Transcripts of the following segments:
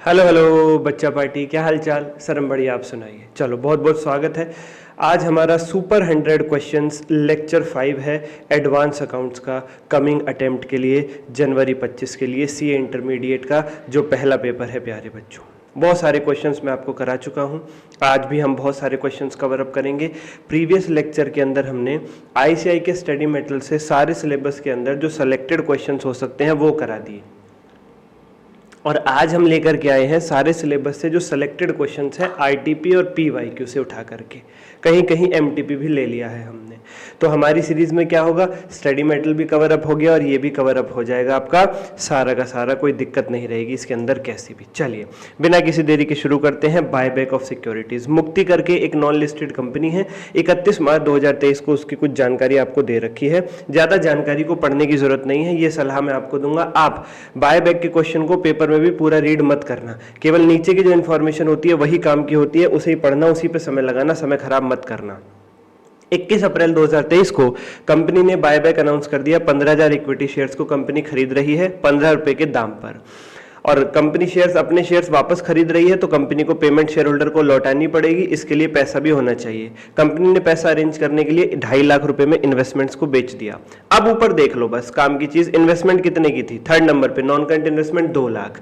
Hello hello बच्चा party, क्या हाल चाल। सरम बढ़िया, आप सुनाइए। चलो, बहुत बहुत स्वागत है। आज हमारा सुपर 100 क्वेश्चंस लेक्चर 5 है एडवांस अकाउंट्स का, कमिंग अटेम्प्ट के लिए जनवरी 25 के लिए सीए इंटरमीडिएट का जो पहला पेपर है। प्यारे बच्चों, बहुत सारे क्वेश्चंस मैं आपको करा चुका हूं। आज भी हम बहुत सारे क्वेश्चंस कवर अप करेंगे। प्रीवियस लेक्चर के अंदर हमने आईसीआई के स्टडी मेटेरियल से सारे सिलेबस के अंदर जो सेलेक्टेड क्वेश्चंस हो सकते हैं वो करा दिए, और आज हम लेकर के आए हैं सारे सिलेबस से जो सिलेक्टेड क्वेश्चंस है आईटीपी और पीवाईक्यू से उठा करके। कहीं कहीं एमटीपी भी ले लिया है हमने। तो हमारी सीरीज में क्या होगा, स्टडी मेटेरियल भी कवर अप हो गया और ये भी कवर अप हो जाएगा आपका सारा का सारा, कोई दिक्कत नहीं रहेगी इसके अंदर कैसी भी। चलिए बिना किसी देरी के शुरू करते हैं। बायबैक ऑफ सिक्योरिटीज, मुक्ति करके एक नॉन लिस्टेड कंपनी है। 31 मार्च 2023 को उसकी कुछ जानकारी आपको दे रखी है। ज़्यादा जानकारी को पढ़ने की जरूरत नहीं है, ये सलाह मैं आपको दूंगा। आप बायबैक के क्वेश्चन को पेपर में भी पूरा रीड मत करना, केवल नीचे की जो इन्फॉर्मेशन होती है वही काम की होती है, उसे ही पढ़ना, उसी पे समय लगाना, समय खराब मत करना। 21 अप्रैल 2023 को कंपनी ने बायबैक अनाउंस कर दिया। 15,000 इक्विटी शेयर्स को कंपनी खरीद रही है 15 रुपए के दाम पर, और कंपनी शेयर्स अपने शेयर्स वापस खरीद रही है तो कंपनी को पेमेंट शेयर होल्डर को लौटानी पड़ेगी। इसके लिए पैसा भी होना चाहिए। कंपनी ने पैसा अरेंज करने के लिए 2.5 लाख रुपए में इन्वेस्टमेंट्स को बेच दिया। अब ऊपर देख लो बस काम की चीज, इन्वेस्टमेंट कितने की थी, 3rd नंबर पे non current investment 2 lakh,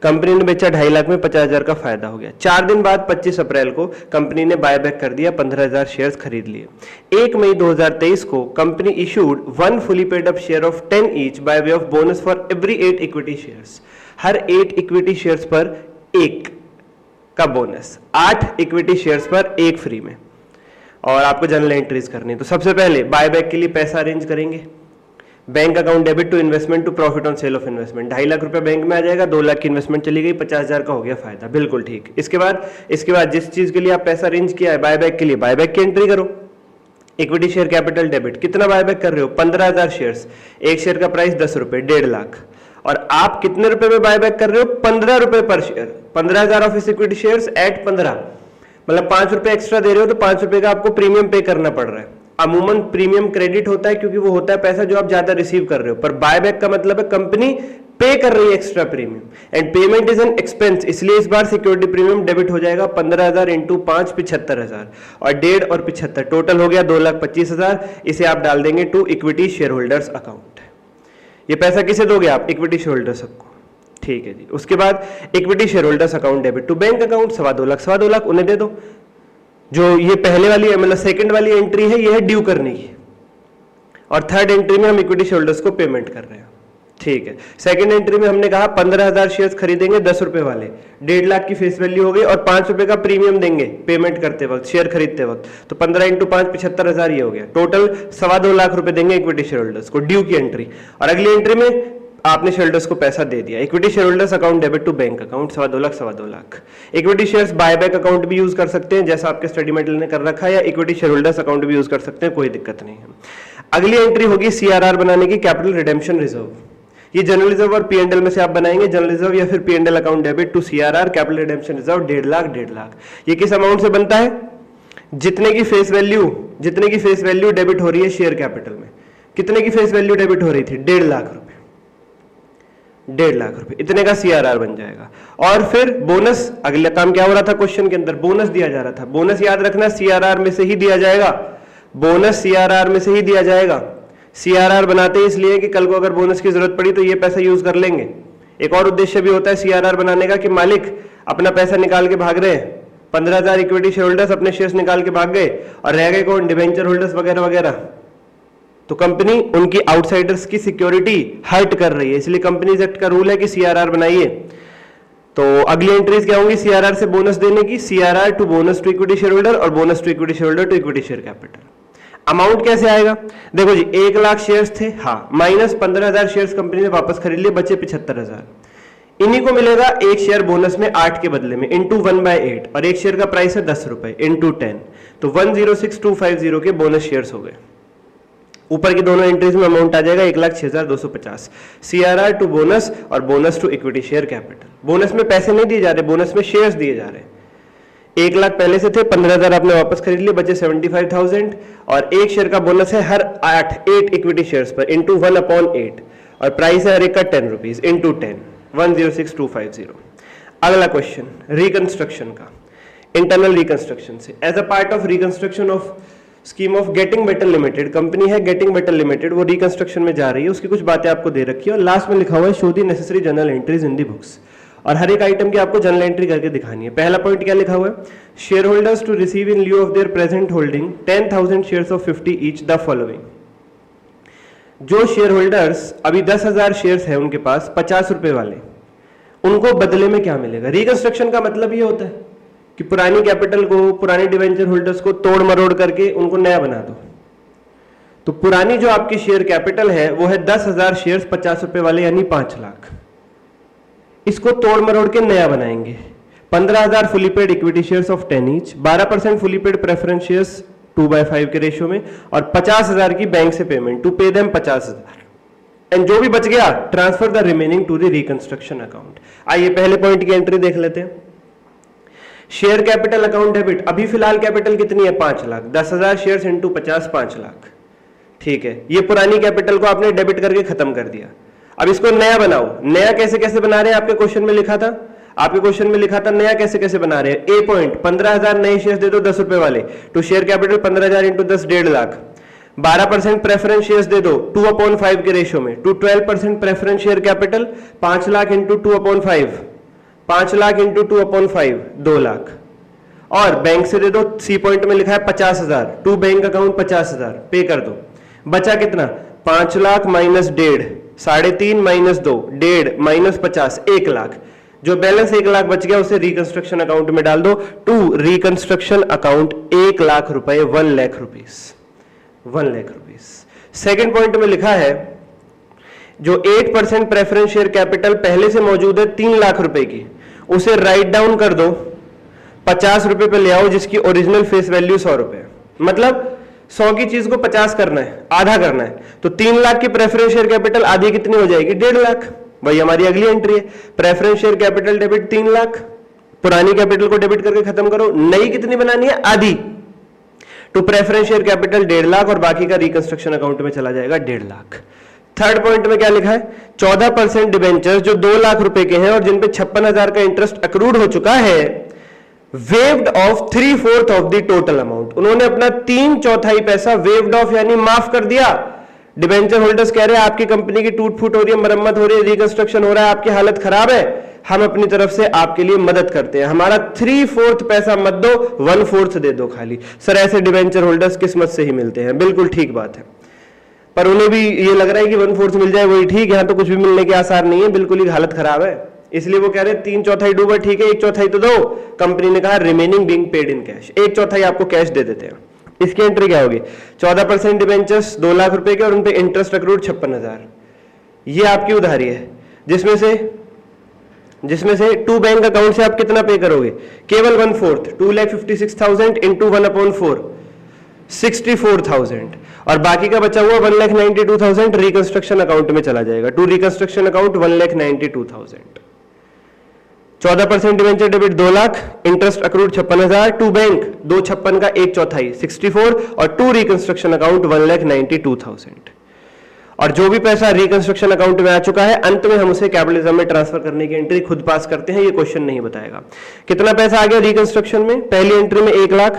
company ने बेचा 2.5 लाख में 50,000 का फायदा हो गया। 4 दिन बाद 25 अप्रैल को कंपनी ने बायबैक कर दिया, 15,000 शेयर्स खरीद लिए। 1 मई 2023 को company issued 1 fully paid up share of 10 each by way of bonus for every 8 equity shares. Her 8 equity shares पर 1 का बोनस, 8 इक्विटी शेयर्स पर 1 फ्री में। और आपको जनरल एंट्रीज करनी है। तो सबसे पहले बायबैक के लिए पैसा अरेंज करेंगे। Bank account debit to investment to profit on sale of investment, 2.5 lakh रुपए बैंक में आ जाएगा, 2 लाख की इन्वेस्टमेंट चली गई, 50,000 का हो गया फायदा। बिल्कुल ठीक। इसके बाद जिस चीज के लिए आप पैसा अरेंज किया है बायबैक के लिए, बायबैक की एंट्री करो। इक्विटी शेयर कैपिटल डेबिट, कितना बायबैक कर रहे हो, 15,000 शेयर्स, एक शेयर का प्राइस 10 रुपए, 1.5 लाख। और आप कितने रुपए में बायबैक कर रहे हो, 15 रुपए पर share. 15,000 of equity shares at 15, मतलब 5 रुपए एक्स्ट्रा दे रहे हो तो 5 रुपए का आपको प्रीमियम पे करना पड़ रहा है। अमूमन प्रीमियम क्रेडिट होता है क्योंकि वो होता है पैसा जो आप ज्यादा रिसीव कर रहे हो, पर बायबैक का मतलब है कंपनी पे कर रही है extra premium, and payment is an expense, इसलिए इस बार सिक्योरिटी प्रीमियम डेबिट हो जाएगा। 15,000 इंटू 5 75,000, और 1.5 और 75 टोटल हो गया 2,25,000। इसे आप डाल देंगे to equity share holders account. ये पैसा किसे दोगे आप, इक्विटी शेयर होल्डर्स सबको, ठीक है जी। उसके बाद equity share holders account debit to bank account 2.25 lakh उन्हें दे दो। जो ये पहले वाली मतलब सेकंड वाली एंट्री है ये है ड्यू करने की, और 3rd एंट्री में हम इक्विटी शेयर होल्डर्स को पेमेंट कर रहे हैं, ठीक है। सेकंड एंट्री में हमने कहा 15,000 शेयर्स खरीदेंगे 10 रुपए वाले, 1.5 लाख की फेस वैल्यू हो गई, और 5 रुपए का प्रीमियम देंगे पेमेंट करते वक्त, शेयर खरीदते वक्त। तो 15 इंटू 5 75,000 ये हो गया। टोटल 2.25 लाख रुपए देंगे इक्विटी शेयर होल्डर्स को, ड्यू की एंट्री। और अगली एंट्री में आपने शेयर होल्डर्स को पैसा दे दिया। Equity share holders account debit to bank account 2.25 lakh. Equity shares buyback account भी यूज कर सकते हैं जैसा आपके स्टडी मेटेरियल ने कर रखा है, या इक्विटी शेयर होल्डर्स अकाउंट भी यूज कर सकते हैं, कोई दिक्कत नहीं है। अगली एंट्री होगी सीआरआर बनाने की, कैपिटल रिडेम्पशन रिजर्व। ये जनरल रिजर्व और पीएनएल में से आप बनाएंगे, जनरल रिजर्व या फिर PNL account debit to CRR capital redemption reserve 1.5 lakh. ये किस अमाउंट से बनता है, जितने की फेस वैल्यू डेबिट हो रही है शेयर कैपिटल में। कितने की फेस वैल्यू डेबिट हो रही थी, 1.5 लाख रुपए, 1.5 लाख रुपए, इतने का सीआरआर बन जाएगा। और फिर बोनस, अगला काम क्या हो रहा था क्वेश्चन के अंदर, बोनस दिया जा रहा था। बोनस याद रखना सीआरआर में से ही दिया जाएगा, बोनस सीआरआर में से ही दिया जाएगा। सीआरआर बनाते इसलिए कि कल को अगर बोनस की जरूरत पड़ी तो ये पैसा यूज कर लेंगे। एक और उद्देश्य भी होता है सीआरआर बनाने का कि मालिक अपना पैसा निकाल के भाग रहे हैं, 15,000 इक्विटी शेयर होल्डर्स अपने शेयर्स निकाल के भाग गए, और रह गए कौन, डिवेंचर होल्डर्स वगैरह वगैरह। तो कंपनी उनकी आउटसाइडर्स की सिक्योरिटी हर्ट कर रही है, इसलिए कंपनीज एक्ट का रूल है कि सीआरआर बनाइए। तो अगली एंट्रीज क्या होंगी, सीआरआर से बोनस देने की, CRR to bonus to equity shareholder, और bonus to equity shareholder to equity share capital. Amount कैसे आएगा, देखो जी 1 लाख शेयर्स थे, हाँ, माइनस 15,000 शेयर्स कंपनी ने वापस खरीद लिए, बचे 75,000। इन्हीं को मिलेगा एक शेयर बोनस में 8 के बदले में, इंटू 1/8, और एक शेयर का प्राइस है 10 रुपए, इंटू 10, तो 106,250 के बोनस शेयर्स हो गए। ऊपर की दोनों एंट्रीज में अमाउंट आ जाएगा 1,06,250। सीआरआर टू बोनस और bonus to equity share capital. Bonus में पैसे नहीं दिए जा रहे, बोनस में शेयर्स दिए जा रहे हैं। 1 लाख पहले से थे, 15,000 आपने वापस खरीद लिए, बचे 75,000, और एक शेयर का बोनस है हर 8 इक्विटी शेयर्स पर, इंटू 1/8, और प्राइस है हर एक का 10 रुपीज, इंटू 10, 106,250। अगला क्वेश्चन रिकंस्ट्रक्शन का, इंटरनल रिकंस्ट्रक्शन से as a part of reconstruction of scheme of getting better limited, company है गेटिंग बेटर लिमिटेड, वो रिकंस्ट्रक्शन में जा रही है, उसकी कुछ बातें आपको दे रखी है और लास्ट में लिखा हुआ है show the necessary journal entries in the books, और हर एक आइटम की आपको जर्नल एंट्री करके दिखानी है। पहला पॉइंट क्या लिखा हुआ है, share holders to receive in lieu of their present holding 10,000 shares of 50 each the following. जो शेयर होल्डर्स अभी 10,000 शेयर्स है उनके पास 50 रुपए वाले, उनको बदले में क्या मिलेगा। रिकंस्ट्रक्शन का मतलब ये होता है कि पुरानी कैपिटल को, पुराने डिवेंचर होल्डर्स को तोड़ मरोड़ करके उनको नया बना दो। तो पुरानी जो आपकी शेयर कैपिटल है वो है 10,000 शेयर्स 50 रुपए वाले, यानी 5 लाख। इसको तोड़ मरोड़ के नया बनाएंगे। 15,000 fully paid equity shares of 10 each, 12% fully paid preference shares 2/5 के रेशियो में, और 50,000 की बैंक से payment to pay them 50,000, and जो भी बच गया transfer the remaining to the reconstruction account. आइए पहले पॉइंट की एंट्री देख लेते हैं। शेयर कैपिटल अकाउंट डेबिट, अभी फिलहाल कैपिटल कितनी है 5 लाख, 10,000 शेयर्स इंटू 50, 5 लाख, ठीक है। ये पुरानी कैपिटल को आपने डेबिट करके खत्म कर दिया। अब इसको नया बनाओ। नया कैसे कैसे बना रहे हैं, आपके क्वेश्चन में लिखा था, आपके क्वेश्चन में लिखा था नया कैसे कैसे बना रहे हैं। ए पॉइंट 15,000 नए शेयर दे दो 10 रुपए वाले, तो share capital 15,000 into 10 1.5 lakh. 12% preference shares दे दो 2/5 के रेशियो में, to 12% preference share capital 5 lakh into 2/5, 5 lakh into 2/5 2 lakh, और बैंक से दे दो, सी पॉइंट में लिखा है 50,000, टू बैंक अकाउंट 50,000 पे कर दो। बचा कितना, 5 lakh minus 1.5, 3.5 minus 2, 1.5 minus 50, 1 lakh. जो बैलेंस 1 लाख बच गया उसे रिकंस्ट्रक्शन अकाउंट में डाल दो, टू रिकंस्ट्रक्शन अकाउंट 1 लाख रुपए, 1 lakh rupees, 1 lakh rupees. Second point में लिखा है जो 8% प्रेफरेंस शेयर कैपिटल पहले से मौजूद है 3 लाख रुपए की, उसे राइट डाउन कर दो, 50 रुपए पे ले आओ, जिसकी ओरिजिनल फेस वैल्यू 100 रुपए। मतलब 100 की चीज को 50 करना है, आधा करना है, तो 3 लाख की प्रेफरेंस शेयर कैपिटल आधी कितनी हो जाएगी, 1.5 लाख। वही हमारी अगली एंट्री है, preference share capital debit 3 lakh, पुरानी कैपिटल को डेबिट करके खत्म करो, नई कितनी बनानी है, आधी, तो प्रेफरेंस शेयर कैपिटल 1.5 लाख और बाकी का रिकंस्ट्रक्शन अकाउंट में चला जाएगा 1.5 लाख। थर्ड पॉइंट में क्या लिखा है, 14% डिबेंचर्स जो 2 लाख रुपए के हैं और जिन पे 56,000 का इंटरेस्ट अक्रूड हो चुका है, waived of 3/4 of the total amount, उन्होंने अपना 3/4 पैसा वेव्ड ऑफ यानी माफ कर दिया। डिबेंचर होल्डर्स कह रहे हैं आपकी कंपनी की टूट फूट हो रही है, मरम्मत हो रही है, रिकंस्ट्रक्शन हो रहा है, आपकी हालत खराब है, हम अपनी तरफ से आपके लिए मदद करते हैं, हमारा 3/4 पैसा मत दो, 1/4 दे दो खाली। सर ऐसे डिबेंचर होल्डर्स किस्मत से ही मिलते हैं, बिल्कुल ठीक बात है, पर उन्हें भी ये लग रहा है कि 1/4 मिल जाए वही ठीक, यहां तो कुछ भी मिलने के आसार नहीं है, बिल्कुल ही हालत खराब है, इसलिए वो कह रहे हैं 3/4 डूबा, ठीक है 1/4 तो दो। कंपनी ने कहा remaining being paid in cash, 1/4 आपको कैश दे देते हैं। इसकी एंट्री क्या होगी, 14% डिबेंचर्स 2 लाख रुपए के और उन पे इंटरेस्ट अक्रूड 56,000, ये आपकी उधारी है, जिसमें से टू बैंक अकाउंट से आप कितना पे करोगे, केवल 1/4, 2,56,000 इंटू 1/4 64,000, और बाकी का बचा हुआ 1,92,000 रिकंस्ट्रक्शन अकाउंट में चला जाएगा, to reconstruction account 1,92,000। 14% debenture debit 2 lakh, interest accrued 56,000, to bank 2/56 का 1/4 64, और टू रिकंस्ट्रक्शन अकाउंट 1,92,000। और जो भी पैसा रिकंस्ट्रक्शन अकाउंट में आ चुका है, अंत में हम उसे कैपिटलिज्म में ट्रांसफर करने की एंट्री खुद पास करते हैं, ये क्वेश्चन नहीं बताएगा। कितना पैसा आ गया रिकंस्ट्रक्शन में, पहली एंट्री में 1 लाख,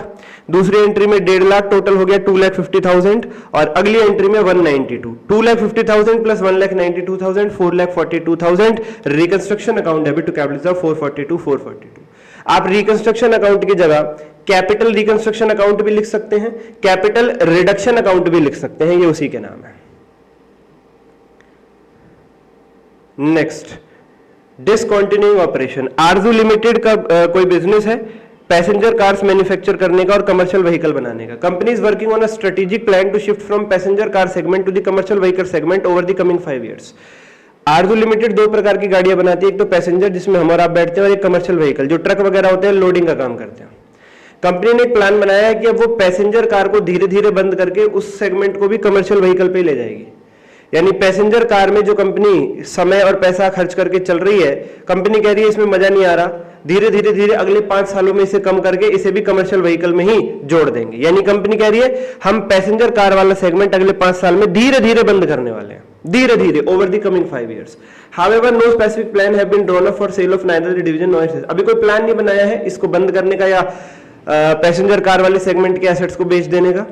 दूसरी एंट्री में 1.5 लाख, टोटल हो गया 2,50,000, और अगली एंट्री में 192, 2,50,000 plus 1,92,000 4,42,000 reconstruction account debit to capitalism 442। आप रिकंस्ट्रक्शन अकाउंट की जगह कैपिटल रिकंस्ट्रक्शन अकाउंट भी लिख सकते हैं, कैपिटल रिडक्शन अकाउंट भी लिख सकते हैं, ये उसी के नाम है। Next, discontinuing operation. आरजू लिमिटेड का कोई बिजनेस है पैसेंजर कार्स मैन्युफैक्चर करने का और कमर्शियल व्हीकल बनाने का। Company is working on a strategic plan to shift from passenger car segment to the commercial vehicle segment over the coming 5 years। Arzoo limited 2 प्रकार की गाड़ियां बनाती है, एक तो पैसेंजर जिसमें हम और आप बैठते हैं, और एक कमर्शियल व्हीकल जो ट्रक वगैरह होते हैं, लोडिंग का काम करते हैं। कंपनी ने एक प्लान बनाया है कि अब वो पैसेंजर कार को धीरे धीरे बंद करके उस सेगमेंट को भी कमर्शियल व्हीकल पे ले जाएगी। यानी पैसेंजर कार में जो कंपनी समय और पैसा खर्च करके चल रही है, कंपनी कह रही है इसमें मजा नहीं आ रहा, धीरे धीरे अगले 5 सालों में इसे कम करके इसे भी कमर्शियल व्हीकल में ही जोड़ देंगे। यानी कंपनी कह रही है हम पैसेंजर कार वाला सेगमेंट अगले 5 साल में धीरे धीरे बंद करने वाले हैं, धीरे धीरे over the coming 5 years। However, no specific plan have been drawn up for sale of neither the division nor its. अभी कोई प्लान नहीं बनाया है इसको बंद करने का या पैसेंजर कार वाले सेगमेंट के एसेट्स को बेच देने का.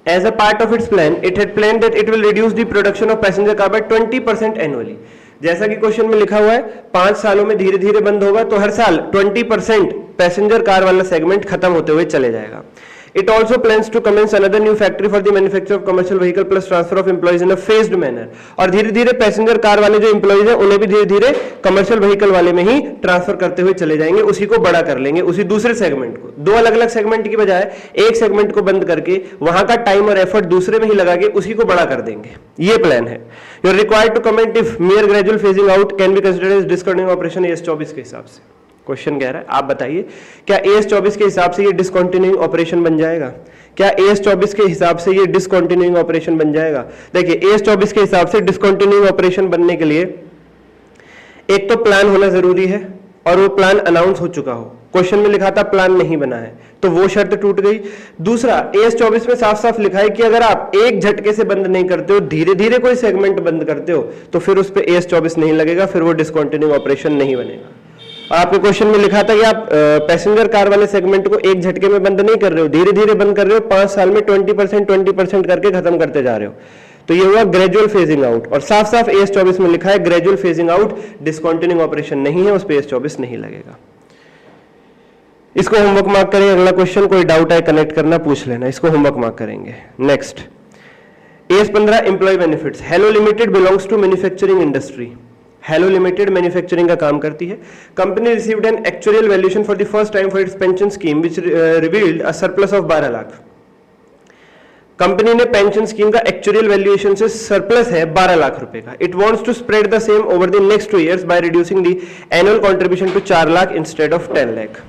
As a part of its plan, it had planned that it will reduce the production of passenger car by 20% annually. जैसा कि क्वेश्चन में लिखा हुआ है 5 सालों में धीरे धीरे बंद होगा तो हर साल 20% पैसेंजर कार वाला सेगमेंट खत्म होते हुए चले जाएगा. It also plans to commence another new factory for the manufacture of commercial vehicle plus transfer of employees in a phased manner. और धीरे धीरे पैसेंजर कार वाले जो एम्प्लॉइज हैं उन्हें भी धीरे धीरे कमर्शियल व्हीकल वाले में ही ट्रांसफर करते हुए चले जाएंगे, उसी को बड़ा कर लेंगे, उसी दूसरे सेगमेंट को. दो अलग अलग सेगमेंट की बजाय एक सेगमेंट को बंद करके वहां का टाइम और एफर्ट दूसरे में ही लगा के उसी को बड़ा कर देंगे. ये प्लान है. You are required to comment if mere gradual phasing out can be considered as discontinuing operation AS 24 के हिसाब से. क्वेश्चन कह रहा है आप बताइए क्या AS 24 के हिसाब से ये डिसकंटिन्यूइंग ऑपरेशन बन जाएगा? क्या AS 24 के हिसाब से ये डिसकंटिन्यूइंग ऑपरेशन बन जाएगा? देखिए AS 24 के हिसाब से डिसकंटिन्यूइंग ऑपरेशन बनने के लिए एक तो प्लान होना जरूरी है और वो प्लान अनाउंस हो चुका हो. क्वेश्चन में लिखा था प्लान नहीं बना है तो वो शर्त टूट गई. दूसरा AS 24 में साफ साफ लिखा है कि अगर आप एक झटके से बंद नहीं करते हो, धीरे धीरे कोई सेगमेंट बंद करते हो तो फिर उस पर AS 24 नहीं लगेगा, फिर वो डिसकंटिन्यूइंग ऑपरेशन नहीं बनेगा. और आपके क्वेश्चन में लिखा था कि आप पैसेंजर कार वाले सेगमेंट को एक झटके में बंद नहीं कर रहे हो, धीरे धीरे बंद कर रहे हो, 5 साल में 20% करके खत्म करते जा रहे हो. तो ये हुआ ग्रेजुअल फेजिंग आउट और साफ साफ AS 24 में लिखा है gradual phasing out, discontinuing operation नहीं है, उस पर AS 24 नहीं लगेगा. इसको होमवर्क मार्क करें. अगला क्वेश्चन कोई डाउट है कनेक्ट करना पूछ लेना, इसको होमवर्क मार्क करेंगे. Next AS 15 employ benefits. Hello limited belongs to manufacturing industry. Hello limited manufacturing का काम करती है. Company received an actual valuation for the first time for its pension scheme which revealed a surplus of 12 lakh. Company ने pension scheme का actual valuation से surplus है 12 लाख रुपए का. It wants to spread the same over the next 2 years bye reducing the annual contribution to 4 lakh instead of 10 lakh.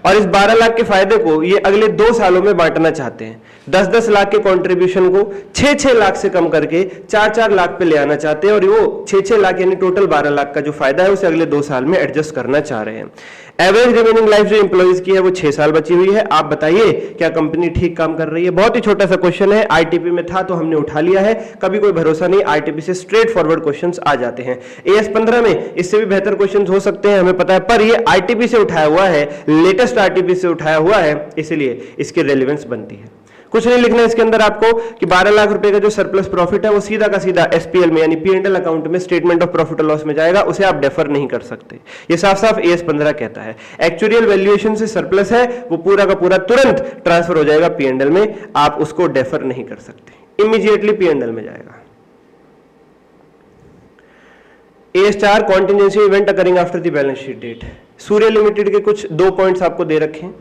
और इस 12 लाख के फायदे को ये अगले 2 सालों में बांटना चाहते हैं. 10-10 लाख के कंट्रीब्यूशन को 6-6 लाख से कम करके 4-4 लाख पे ले आना चाहते हैं और वो 6-6 लाख यानी टोटल 12 लाख का जो फायदा है उसे अगले 2 साल में एडजस्ट करना चाह रहे हैं. एवरेज रिमेनिंग लाइफ जो एम्प्लॉइज की है वो 6 साल बची हुई है. आप बताइए क्या कंपनी ठीक काम कर रही है? बहुत ही छोटा सा क्वेश्चन है, आईटीपी में था तो हमने उठा लिया है. कभी कोई भरोसा नहीं, आईटीपी से स्ट्रेट फॉरवर्ड क्वेश्चंस आ जाते हैं. AS 15 में इससे भी बेहतर क्वेश्चंस हो सकते हैं हमें पता है, पर ये आईटीपी से उठाया हुआ है, लेटेस्ट आईटीपी से उठाया हुआ है, इसलिए इसकी रेलेवेंस बनती है. कुछ नहीं लिखना इसके अंदर आपको कि 12 लाख रुपए का जो सरप्लस प्रॉफिट है वो सीधा का सीधा SPL में यानी P&L अकाउंट में स्टेटमेंट ऑफ प्रॉफिट और लॉस में जाएगा, उसे आप डेफर नहीं कर सकते. ये साफ साफ AS 15 कहता है. एक्चुअल वैल्यूएशन से सरप्लस है वो पूरा का पूरा तुरंत ट्रांसफर हो जाएगा P&L में, आप उसको डेफर नहीं कर सकते, इमीडिएटली P&L में जाएगा. AS 4 contingency event occurring after the balance sheet date. Surya limited के कुछ 2 पॉइंट्स आपको दे रखे हैं.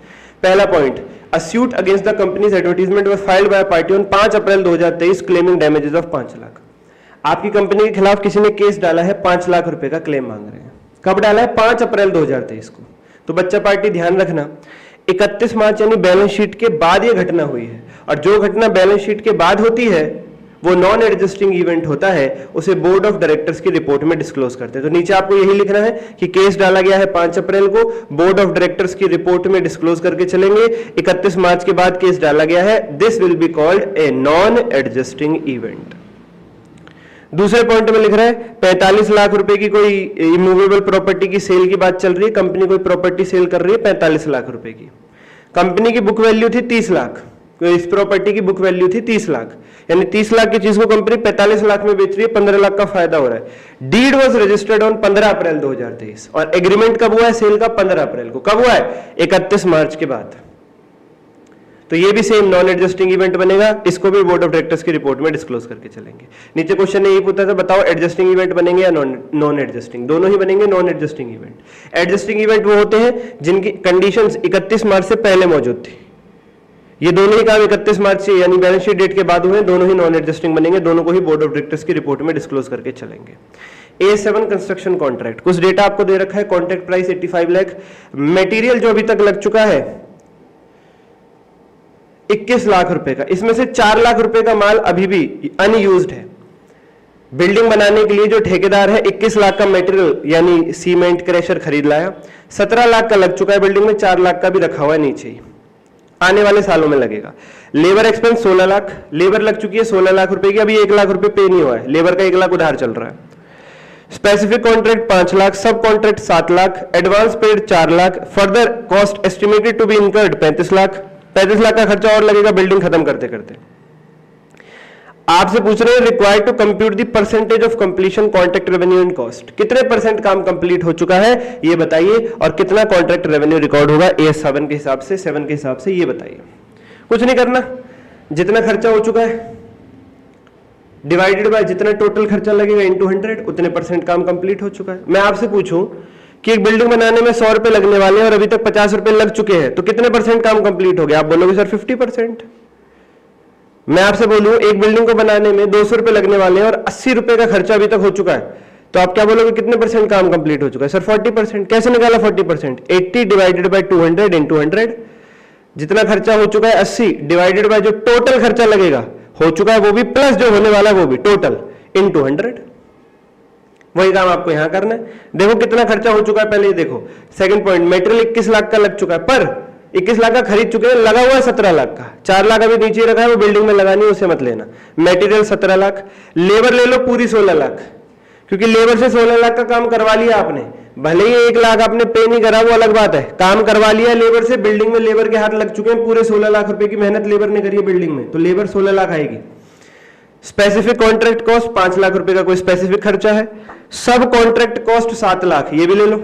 पहला point, a suit against the company's advertisement was filed by party on 5 April 2023 claiming damages of 5 lakh. आपकी कंपनी के खिलाफ किसी ने केस डाला है, 5 लाख रुपए का क्लेम मांग रहे हैं. कब डाला है? 5 अप्रैल 2023 को. तो बच्चा पार्टी ध्यान रखना 31 मार्च यानी बैलेंस शीट के बाद ये घटना हुई है, और जो घटना बैलेंस शीट के बाद होती है वो नॉन एडजस्टिंग इवेंट होता है, उसे बोर्ड ऑफ डायरेक्टर्स की रिपोर्ट में डिस्क्लोज करते हैं. तो नीचे आपको यही लिखना है कि केस डाला गया है 5 अप्रैल को, बोर्ड ऑफ डायरेक्टर्स की रिपोर्ट में डिस्क्लोज करके चलेंगे. 31 मार्च के बाद केस डाला गया है, this will be called a non adjusting event. दूसरे पॉइंट में लिख रहा है 45 लाख रुपए की कोई इमूवेबल प्रॉपर्टी की सेल की बात चल रही है. कंपनी कोई प्रॉपर्टी सेल कर रही है 45 लाख रुपए की. कंपनी की बुक वैल्यू थी 30 लाख, इस प्रॉपर्टी की बुक वैल्यू थी 30 लाख, यानी 30 लाख की चीज को कंपनी 45 लाख में बेच रही है, 15 लाख का फायदा हो रहा है. डीड वाज रजिस्टर्ड ऑन 15 अप्रैल 2023 और एग्रीमेंट कब हुआ है सेल का? 15 अप्रैल को. कब हुआ है? 31 मार्च के बाद. तो ये भी सेम नॉन एडजस्टिंग इवेंट बनेगा, इसको भी बोर्ड ऑफ डायरेक्टर्स की रिपोर्ट में डिस्क्लोज करके चलेंगे. नीचे क्वेश्चन ने यही पूछा था, बताओ एडजस्टिंग इवेंट बनेंगे या नॉन एडजस्टिंग? दोनों ही बनेंगे non adjusting event. Adjusting event वो होते हैं जिनकी कंडीशंस 31 मार्च से पहले मौजूद थी. ये दोनों ही काम 31 मार्च से यानी बैलेंस शीट डेट के बाद हुए, दोनों ही नॉन एडजस्टिंग बनेंगे, दोनों को ही बोर्ड ऑफ डायरेक्टर्स की रिपोर्ट में डिस्क्लोज करके चलेंगे. AS 7 construction contract. कुछ डेटा आपको दे रखा है. Contract price 85 lakh. मटेरियल जो अभी तक लग चुका है 21 लाख रुपए का, इसमें से 4 लाख रुपए का माल अभी भी अनयूज्ड है. बिल्डिंग बनाने के लिए जो ठेकेदार है 21 लाख का मटेरियल यानी सीमेंट क्रेशर खरीद लाया, 17 लाख का लग चुका है बिल्डिंग में, 4 लाख का भी रखा हुआ है नीचे ही, आने वाले सालों में लगेगा. लेबर एक्सपेंस 16 लाख, लेबर लग चुकी है 16 लाख रुपए की, अभी 1 लाख रुपए पे नहीं हुआ है, लेबर का 1 लाख उधार चल रहा है. Specific contract 5 lakh, subcontract 7 lakh, advance paid 4 lakh, further cost estimated to be incurred 35 lakh. 35 lakh का खर्चा और लगेगा बिल्डिंग खत्म करते करते। आपसे पूछ रहे हैं required to compute the percentage of completion contract revenue and cost, कितने परसेंट काम कंप्लीट हो चुका है ये बताइए, और कितना कॉन्ट्रैक्ट रेवेन्यू रिकॉर्ड होगा AS7 के हिसाब से, 7 के हिसाब से, ये बताइए। कुछ नहीं करना, जितना खर्चा हो चुका है डिवाइडेड बाय जितना टोटल खर्चा लगेगा इनटू 100, उतने परसेंट काम कंप्लीट हो चुका है। मैं आपसे पूछूं कि एक बिल्डिंग बनाने में 100 रुपए लगने वाले हैं और अभी तक 50 रुपए लग चुके हैं, तो कितने परसेंट काम कंप्लीट हो गया? आप बोलोगे सर 50%। मैं आपसे बोलूं एक बिल्डिंग को बनाने में 200 रुपए लगने वाले हैं और 80 रुपए का खर्चा अभी तक हो चुका है, तो आप क्या बोलोगे कितने परसेंट काम कंप्लीट हो चुका है? सर 40%। कैसे निकाला 40%? 80 डिवाइडेड बाय 200 इंटू 100। जितना खर्चा हो चुका है 80 डिवाइडेड बाय जो टोटल खर्चा लगेगा हो चुका है वो भी, प्लस जो होने वाला है वो भी, टोटल इंटू 100। वही काम आपको यहां करना है। देखो कितना खर्चा हो चुका है, पहले ये देखो। सेकंड पॉइंट, मेटेरियल 21 लाख का लग चुका है, पर 21 लाख का खरीद चुके हैं, लगा हुआ है 17 लाख का। 4 लाख अभी नीचे रखा है, वो बिल्डिंग में लगानी है, उसे मत लेना। मेटेरियल 17 लाख, लेबर ले लो पूरी 16 लाख, क्योंकि लेबर से 16 लाख का काम करवा लिया आपने। भले ही 1 लाख आपने पे नहीं करा, वो अलग बात है, काम करवा लिया लेबर से। बिल्डिंग में लेबर के हाथ लग चुके हैं, पूरे 16 लाख रुपए की मेहनत लेबर ने करी है बिल्डिंग में, तो लेबर 16 लाख आएगी। स्पेसिफिक कॉन्ट्रैक्ट कॉस्ट 5 लाख रुपए का कोई स्पेसिफिक खर्चा है। सब कॉन्ट्रैक्ट कॉस्ट 7 लाख, ये भी ले लो,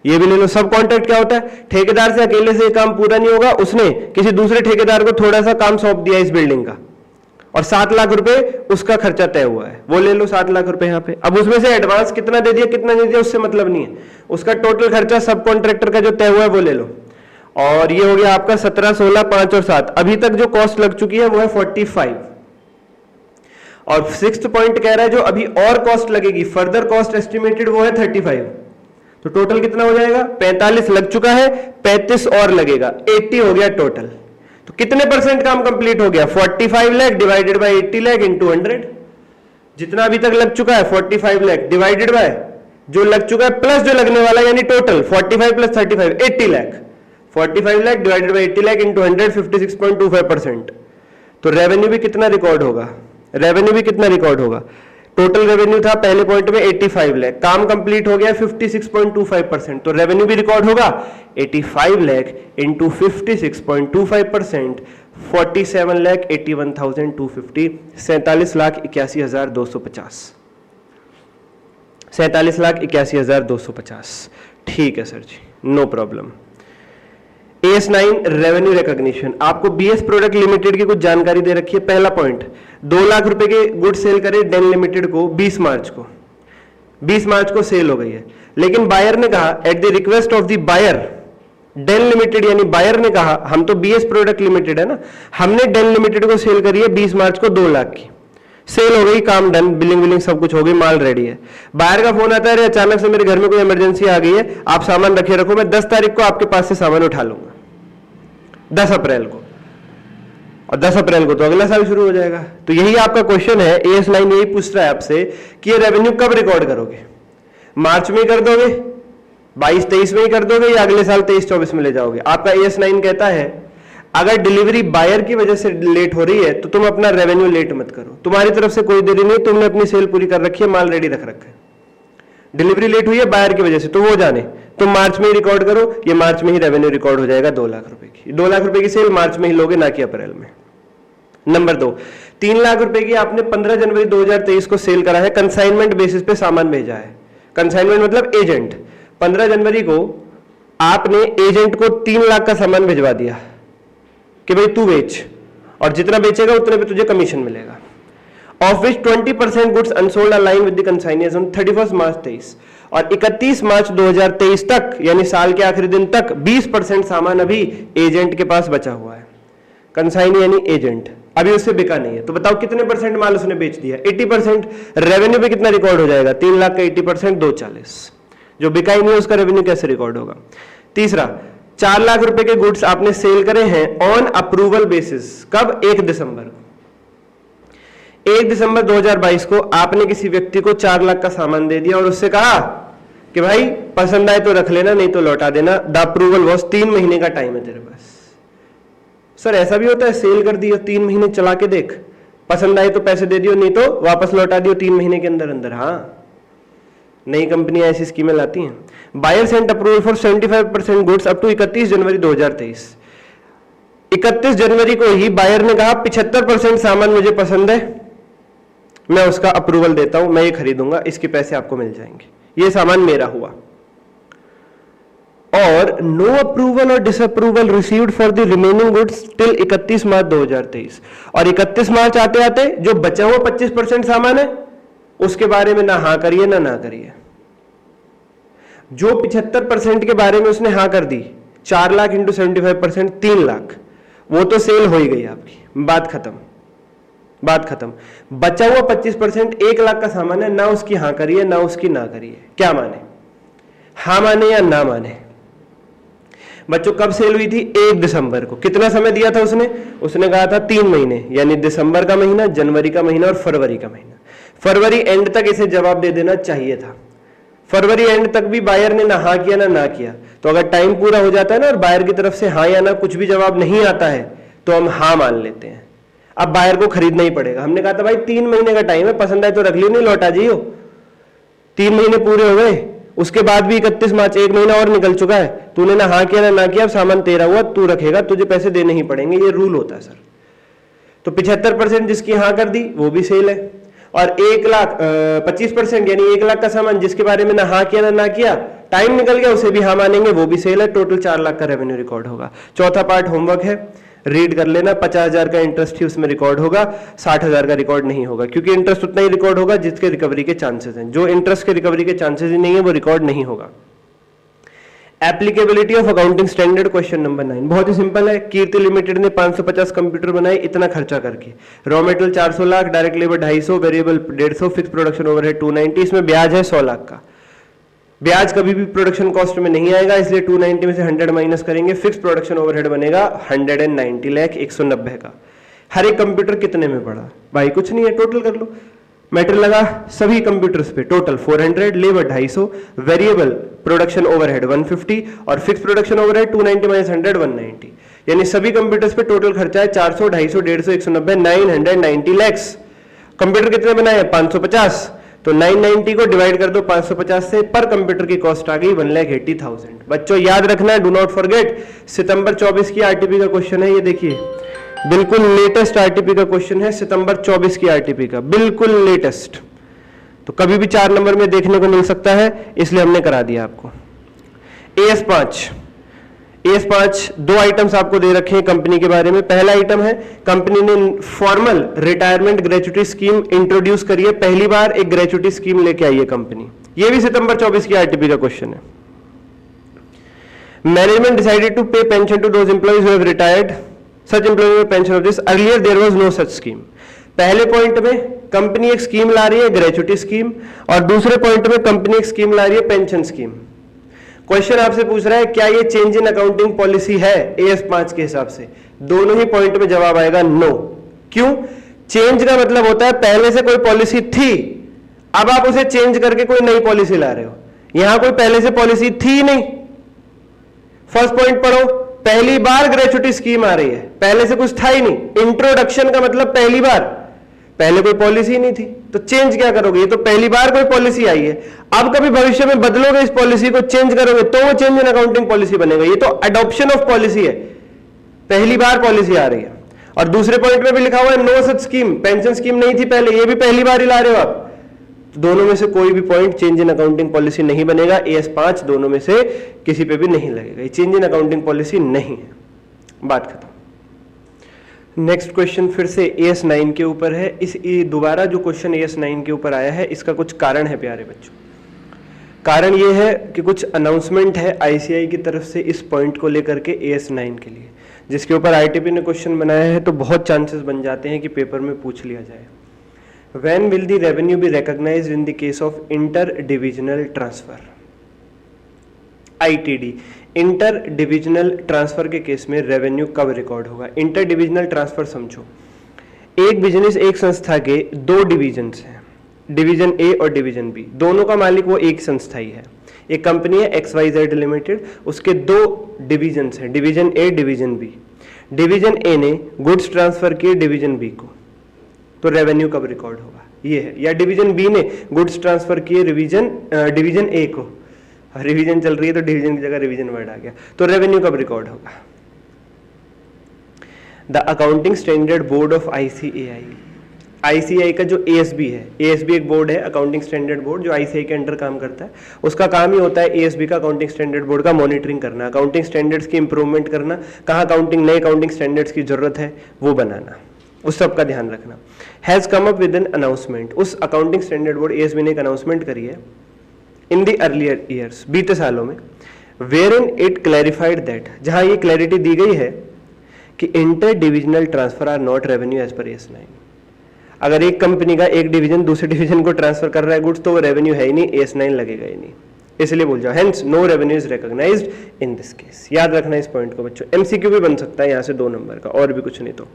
ये भी ले लो। सब कॉन्ट्रैक्ट क्या होता है? ठेकेदार से अकेले से काम पूरा नहीं होगा, उसने किसी दूसरे ठेकेदार को थोड़ा सा काम सौंप दिया इस बिल्डिंग का, और 7 लाख रुपए उसका खर्चा तय हुआ है, वो ले लो 7 लाख रुपए यहां पे। अब उसमें से एडवांस कितना दे दिया कितना नहीं दिया उससे मतलब नहीं है, उसका टोटल खर्चा सब कॉन्ट्रैक्टर का जो तय हुआ है वो ले लो। और ये हो गया आपका 17, 16, 5 और 7। अभी तक जो कॉस्ट लग चुकी है वो है 45। और 6th पॉइंट कह रहा है जो अभी और कॉस्ट लगेगी, फर्दर कॉस्ट एस्टिमेटेड, वो है 35। तो टोटल कितना हो जाएगा? 45 लग चुका है, 35 और लगेगा, 80 हो गया टोटल। तो कितने परसेंट काम कंप्लीट हो गया? 45 lakh divided by 80 lakh into 100। जितना अभी तक लग चुका है 45 लाख डिवाइडेड बाय जो लग चुका है प्लस जो लगने वाला है, यानी total 45 plus 35 80 lakh. 45 lakh divided by 80 lakh into 100, 56.25%। तो रेवेन्यू भी कितना रिकॉर्ड होगा? रेवेन्यू भी कितना रिकॉर्ड होगा? टोटल रेवेन्यू था पहले पॉइंट में 85 लाख, काम कंप्लीट हो गया 56.25%, तो रेवेन्यू भी रिकॉर्ड होगा 85 लाख इंटू 56.25%, 47,81,250, 47,81,250, 47,81,250। ठीक है सर जी, no problem. AS9 revenue recognition, आपको BS प्रोडक्ट लिमिटेड की कुछ जानकारी दे रखी है। पहला पॉइंट, 2 लाख रुपए के गुड सेल करे डेन लिमिटेड को 20 मार्च को, 20 मार्च को सेल हो गई है, लेकिन बायर ने कहा at the request of the buyer, Den limited यानी बायर ने कहा, हम तो BS प्रोडक्ट लिमिटेड है ना, हमने डेन लिमिटेड को सेल करी है 20 मार्च को 2 लाख की, सेल हो गई, काम डन, बिलिंग विलिंग सब कुछ हो गई, माल रेडी है। बायर का फोन आता है, अचानक से मेरे घर में कोई इमरजेंसी आ गई है, आप सामान रखे रखो, मैं 10 तारीख को आपके पास से सामान उठा लूंगा, 10 अप्रैल को, और 10 अप्रैल को तो अगला साल शुरू हो जाएगा। तो यही आपका क्वेश्चन है, AS9 यही पूछ रहा है आपसे कि ये रेवेन्यू कब रिकॉर्ड करोगे? मार्च में ही कर दोगे, 22-23 में ही कर दोगे, या अगले साल 23-24 में ले जाओगे? आपका AS9 कहता है अगर डिलीवरी बायर की वजह से लेट हो रही है तो तुम अपना रेवेन्यू लेट मत करो, तुम्हारी तरफ से कोई देरी नहीं, तुमने अपनी सेल पूरी कर रखी है, माल रेडी रख रखा है, डिलीवरी लेट हुई है बायर की वजह से, तो वो जाने, तुम मार्च में ही रिकॉर्ड करो, ये मार्च में ही रेवेन्यू रिकॉर्ड हो जाएगा 2 लाख रुपए की। 2 लाख रुपए की सेल मार्च में ही लोगे, ना कि अप्रैल में। नंबर 2, 3 लाख रुपए की आपने 15 जनवरी 2023 को सेल करा है, कंसाइनमेंट बेसिस पे सामान भेजा है। कंसाइनमेंट मतलब एजेंट, 15 जनवरी को आपने एजेंट को 3 लाख का सामान भिजवा दिया कि भाई तू बेच, और जितना बेचेगा उतने पे तुझे कमीशन मिलेगा। Of which 20% goods unsold align with the consignors on 31 मार्च 23, और 31 मार्च 2023 तक यानी साल के आखिरी दिन तक 20% सामान अभी एजेंट के पास बचा हुआ है। कंसाइनी यानी एजेंट, अभी उससे बिका नहीं है, तो बताओ कितने परसेंट माल उसने बेच दिया? 80%। रेवेन्यू पे कितना रिकॉर्ड हो जाएगा? 3 लाख का 80% 240, जो बिका ही नहीं है उसका रेवेन्यू कैसे रिकॉर्ड होगा? तीसरा, 4 लाख रुपए के गुड्स आपने सेल करे हैं ऑन अप्रूवल बेसिस, कब? 1 दिसंबर को। 1 दिसंबर 2022 को आपने किसी व्यक्ति को 4 लाख का सामान दे दिया और उससे कहा कि भाई पसंद आए तो रख लेना, नहीं तो लौटा देना, द अप्रूवल वॉज 3 महीने का टाइम है तेरे पास। सर ऐसा भी होता है, सेल कर दियो, 3 महीने चला के देख, पसंद आए तो पैसे दे दियो, नहीं तो वापस लौटा दियो 3 महीने के अंदर अंदर। हाँ, नई कंपनियां ऐसी स्कीमें लाती हैं। Buyer sent approval for 75% goods up to 31 January 2023। 31 जनवरी को ही बायर ने कहा 75% सामान मुझे पसंद है, मैं उसका अप्रूवल देता हूं, मैं ये खरीदूंगा, इसके पैसे आपको मिल जाएंगे, ये सामान मेरा हुआ। और नो अप्रूवल और disapproval received for the remaining goods till 31 मार्च 2023। और 31 मार्च आते आते जो बचा हुआ 25% सामान है उसके बारे में ना हाँ करिए ना करिए। जो 75% के बारे में उसने हाँ कर दी, 4 लाख इंटू 75% 3 लाख, वो तो सेल हो ही गई आपकी, बात खत्म, बात खत्म। बचा हुआ 25% 1 लाख का सामान है, ना उसकी हाँ करिए ना उसकी ना करिए। क्या माने, हाँ माने या ना माने? बच्चों कब सेल हुई थी? 1 दिसंबर को। कितना समय दिया था उसने कहा था 3 महीने, यानी दिसंबर का महीना, जनवरी का महीना और फरवरी का महीना। फरवरी एंड तक इसे जवाब दे देना चाहिए था। फरवरी एंड तक भी बायर ने ना हाँ किया ना किया, तो अगर टाइम पूरा हो जाता है ना और बायर की तरफ से हाँ या ना कुछ भी जवाब नहीं आता है तो हम हाँ मान लेते हैं। अब बायर को खरीदना ही पड़ेगा। हमने कहा था भाई 3 महीने का टाइम है, पसंद आए तो रख लियो, नहीं लौटा जाइयो। 3 महीने पूरे हो गए, उसके बाद भी 31 मार्च, 1 महीना और निकल चुका है, तूने ना हाँ किया ना किया, अब सामान तेरा हुआ, तू रखेगा, तुझे पैसे देने ही पड़ेंगे, ये रूल होता है सर। तो 75% जिसकी हाँ कर दी वो भी सेल है, और 25% यानी 1 लाख का सामान जिसके बारे में ना हाँ किया ना किया, टाइम निकल गया, उसे भी हाँ मानेंगे, वो भी सेल है। टोटल 4 लाख का रेवेन्यू रिकॉर्ड होगा। चौथा पार्ट होमवर्क है, रीड कर लेना। 50,000 का इंटरेस्ट ही उसमें रिकॉर्ड होगा, 60,000 का रिकॉर्ड नहीं होगा, क्योंकि इंटरेस्ट उतना ही रिकॉर्ड होगा जिसके रिकवरी के चांसेस हैं। जो इंटरेस्ट के रिकवरी के चांसेस ही नहीं है वो रिकॉर्ड नहीं होगा। Applicability of accounting standard question number 9 बहुत ही सिंपल है। कीर्ति लिमिटेड ने 550 कंप्यूटर बनाए, इतना खर्चा करके। Raw material 400 lakh, direct labour 250, variable 150, fix production overhead 290, इसमें ब्याज है 100 लाख का। ब्याज कभी भी प्रोडक्शन कॉस्ट में नहीं आएगा, इसलिए 290 में से 100 माइनस करेंगे, फिक्स प्रोडक्शन ओवरहेड बनेगा 190 लाख 190 का। हर एक कंप्यूटर कितने में पड़ा भाई? कुछ नहीं है, टोटल कर लो। मेटेरियल लगा सभी कंप्यूटर्स पे total 400, labour 250, variable production overhead 150 और फिक्स प्रोडक्शन ओवरहेड 290 माइनस 100 190, यानी सभी कंप्यूटर्स पे टोटल खर्चा है 400, 250, 150, 190, 990 लैक्स। कंप्यूटर कितने बनाए? 550, तो 990 को डिवाइड कर दो 550 से, पर कंप्यूटर की कॉस्ट आ गई 1,80,000। बच्चों याद रखना है, डू नॉट फॉरगेट, सितंबर 24 की आरटीपी का क्वेश्चन है ये। देखिए बिल्कुल लेटेस्ट आरटीपी का क्वेश्चन है, सितंबर 24 की आरटीपी का, बिल्कुल लेटेस्ट। तो कभी भी 4 नंबर में देखने को मिल सकता है, इसलिए हमने करा दिया आपको। AS5 2 आइटम्स आपको दे रखे हैं कंपनी के बारे में। पहला आइटम है, कंपनी ने formal retirement gratuity scheme introduce करी है, पहली बार एक ग्रेचुटी स्कीम लेके आई है कंपनी। ये भी सितंबर 24 की आरटीपी का क्वेश्चन है। Management decided to pay pension to those employees who have retired, such employees pension of this, earlier there was no such scheme. पहले पॉइंट में कंपनी एक स्कीम ला रही है ग्रेचुटी स्कीम, और दूसरे पॉइंट में कंपनी एक स्कीम ला रही है पेंशन स्कीम। क्वेश्चन आपसे पूछ रहा है क्या ये चेंज इन अकाउंटिंग पॉलिसी है AS5 के हिसाब से? दोनों ही पॉइंट में जवाब आएगा नो। क्यों? चेंज का मतलब होता है पहले से कोई पॉलिसी थी, अब आप उसे चेंज करके कोई नई पॉलिसी ला रहे हो। यहां कोई पहले से पॉलिसी थी नहीं। फर्स्ट पॉइंट पढ़ो, पहली बार ग्रेचुटी स्कीम आ रही है, पहले से कुछ था ही नहीं। इंट्रोडक्शन का मतलब पहली बार, पहले कोई पॉलिसी नहीं थी, तो चेंज क्या करोगे? ये तो पहली बार कोई पॉलिसी आई है, अब कभी भविष्य में बदलोगे इस पॉलिसी को, चेंज करोगे तो वो चेंज इन अकाउंटिंग पॉलिसी बनेगा। ये तो अडॉप्शन ऑफ पॉलिसी है, पहली बार पॉलिसी आ रही है। और दूसरे पॉइंट में भी लिखा हुआ है no such scheme, pension scheme नहीं थी पहले, ये भी पहली बार ही ला रहे हो आप। तो दोनों में से कोई भी point change in accounting policy नहीं बनेगा। AS5 दोनों में से किसी पे भी नहीं लगेगा, ये चेंज इन अकाउंटिंग पॉलिसी नहीं है, बात खत्म। नेक्स्ट क्वेश्चन फिर से AS9 के ऊपर है। इस दोबारा जो क्वेश्चन AS9 के ऊपर आया है इसका कुछ कारण है प्यारे बच्चों। कारण ये है कि कुछ अनाउंसमेंट है ICAI की तरफ से इस पॉइंट को लेकर के AS9 के लिए, जिसके ऊपर ITP ने क्वेश्चन बनाया है, तो बहुत चांसेस बन जाते हैं कि पेपर में पूछ लिया जाए। When will the revenue be recognized in the case of inter-divisional transfer? ITD, inter divisional transfer के केस में रेवेन्यू कब रिकॉर्ड होगा? इंटर डिविजनल ट्रांसफर समझो, एक बिजनेस, एक संस्था के 2 डिवीजन्स हैं, डिवीजन A और डिवीजन B, दोनों का मालिक वो एक संस्था ही है। एक कंपनी है XYZ लिमिटेड, उसके 2 डिवीजन्स हैं, division A division B। Division A ने गुड्स ट्रांसफर किए डिवीजन B को, तो रेवेन्यू कब रिकॉर्ड होगा? ये है, या डिवीजन बी ने गुड्स ट्रांसफर किए डिवीजन ए को, रिवीजन चल रही है तो डिवीजन की जगह रिवीजन वर्ड आ गया, तो रेवेन्यू कब रिकॉर्ड होगा? The accounting standard board of ICAI, ICAI का जो ASB है, ASB एक बोर्ड है अकाउंटिंग स्टैंडर्ड बोर्ड जो ICAI के अंडर काम करता है, उसका काम ही होता है ASB का अकाउंटिंग स्टैंडर्ड बोर्ड का मॉनिटरिंग करना, अकाउंटिंग स्टैंडर्ड्स की इंप्रूवमेंट करना, कहाँ नए अकाउंटिंग स्टैंडर्ड्स की जरूरत है वो बनाना, उस सब का ध्यान रखना। Has come up with an announcement, उस अकाउंटिंग स्टैंडर्ड बोर्ड ASB ने एक अनाउंसमेंट करी है इन द अर्लियर ईयर्स, बीते सालों में, wherein it clarified that, जहां ये क्लैरिटी दी गई है कि inter divisional transfer are not revenue as per AS9। अगर एक कंपनी का एक डिवीजन दूसरे डिवीजन को ट्रांसफर कर रहा है गुड्स तो वो रेवेन्यू है ही नहीं, AS9 लगेगा ही नहीं, इसलिए बोल जाओ hence no revenue is recognised in this case. याद रखना इस पॉइंट को बच्चों, MCQ भी बन सकता है यहाँ से 2 नंबर का, और भी कुछ नहीं तो।